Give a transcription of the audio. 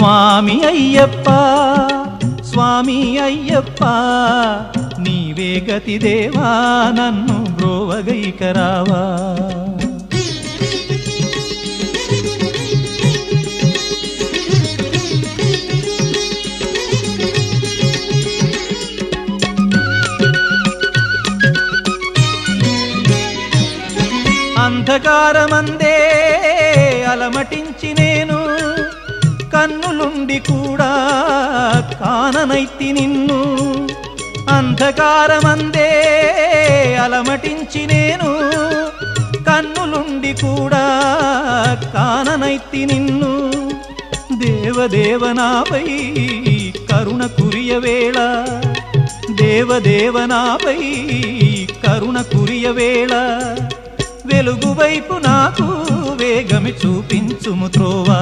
స్వామి అయ్యప్ప స్వామి అయ్యప్ప నీవే గతి దేవా నన్ను బ్రోవగైకరావా అంధకారమందే అలమటించి నేను కన్నులుండి కూడా కాననైతి నిన్ను అంధకారమందే అలమటించి నేను కన్నులుండి కూడా కాననైతి నిన్ను దేవదేవనాపై కరుణ కురియవేళ దేవదేవనాపై కరుణ కురియవేళ వెలుగు వైపు నాకు వేగమి చూపించుము త్రోవా